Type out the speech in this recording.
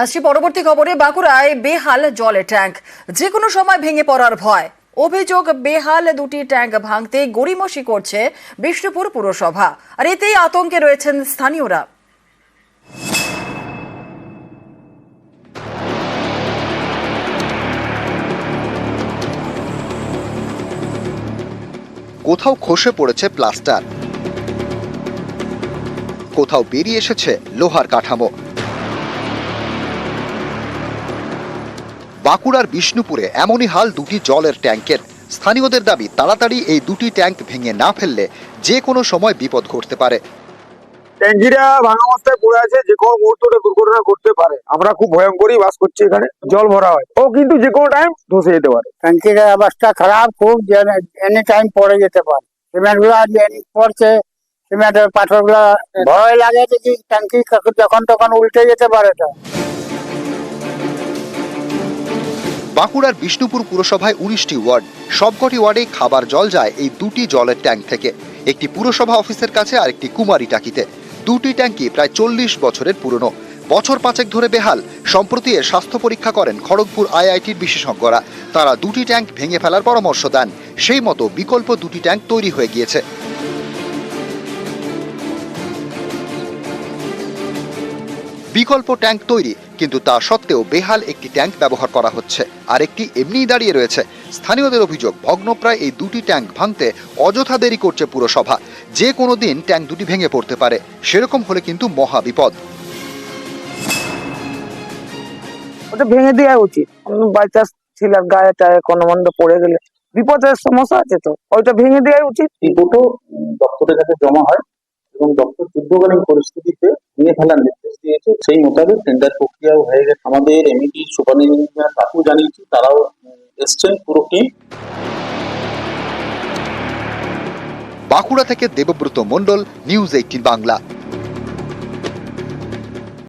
আসছি পরবর্তী খবরে। বাঁকুড়ায় বেহাল জলের ট্যাঙ্ক, যে কোনো সময় ভেঙে পড়ার ভয়। অভিযোগ, বেহাল দুটি ট্যাঙ্ক ভাঙতে গড়িমসি করছে বিষ্ণুপুর পুরসভা, আর এতেই আতঙ্কে রয়েছেন স্থানীয়রা। কোথাও খসে পড়েছে প্লাস্টার, কোথাও বেরিয়ে এসেছে লোহার কাঠামো। বাঁকুড়ার বিষ্ণুপুরে এমনই হাল দুটি জলের ট্যাঙ্কের। স্থানীয়দের দাবি, তাড়াতাড়ি এই দুটি ট্যাঙ্ক ভেঙে না ফেললে যে কোনো সময় বিপদ ঘটতে পারে। ট্যাঙ্কিটা ভাঙা অবস্থায় পড়ে আছে, যে কোনো মুহূর্তে দুর্ঘটনা ঘটতে পারে। আমরা খুব ভয়ঙ্করই বাস করছি এখানে, জল ভরা হয় ও কিন্তু যে কোনো টাইম ধসে যেতে পারে। ট্যাঙ্কির অবস্থা খারাপ, খুব এনি টাইম পড়ে যেতে পারে। সিমেন্ট গুলো পড়ছে, সিমেন্টের পাথর গুলো ভয় লাগে যে ট্যাঙ্কি যখন তখন উল্টে যেতে পারে। তো বাঁকুড়ার বিষ্ণুপুর পুরসভায় 19টি ওয়ার্ড, সবকটি ওয়ার্ডে খাবার জল যায় এই দুটি জলের ট্যাঙ্ক থেকে। একটি পুরসভা অফিসের কাছে আর একটি কুমারী টাকিতে। দুটি ট্যাঙ্কি প্রায় 40 বছরের পুরনো, বছর 5 ধরে বেহাল। সম্প্রতি এর স্বাস্থ্য পরীক্ষা করেন খড়গপুর আইআইটির বিশেষজ্ঞরা। তারা দুটি ট্যাঙ্ক ভেঙে ফেলার পরামর্শ দেন। সেই মতো বিকল্প দুটি ট্যাঙ্ক তৈরি হয়ে গিয়েছে। বিকল্প ট্যাঙ্ক তৈরি, কিন্তু তা সত্ত্বেও বেহাল একটি ট্যাঙ্ক ব্যবহার করা হচ্ছে, আর একটি এমনিই দাঁড়িয়ে রয়েছে। স্থানীয়দের অভিযোগ, ভগ্নপ্রায় এই দুটি ট্যাঙ্ক ভাঙতে অযথা দেরি করছে পুরসভা। যে কোনো দিন ট্যাঙ্ক দুটি ভেঙে পড়তে পারে, সেরকম হলে কিন্তু মহা বিপদ। ওটা ভেঙে দেওয়া উচিত। বাই চান্স ছিলাম গায়ে টায়ে কোনো মন্দ পড়ে গেলে বিপদের সমস্যা আছে, তো ওইটা ভেঙে দেওয়া উচিত। রিপোর্টও দপ্তরের কাছে জমা হয় এবং দপ্তর যুদ্ধকালীন পরিস্থিতিতে ভেঙে ফেলার নির্দেশ দিয়েছে। সেই মোতাবেক টেন্ডার প্রক্রিয়াও হয়ে গেছে। আমাদের এমইডি সুপার ইঞ্জিনিয়ার তাকেও জানিয়েছি, তারাও এসছেন পুরো টিম। বাঁকুড়া থেকে দেবব্রত মণ্ডল, নিউজ 18 বাংলা।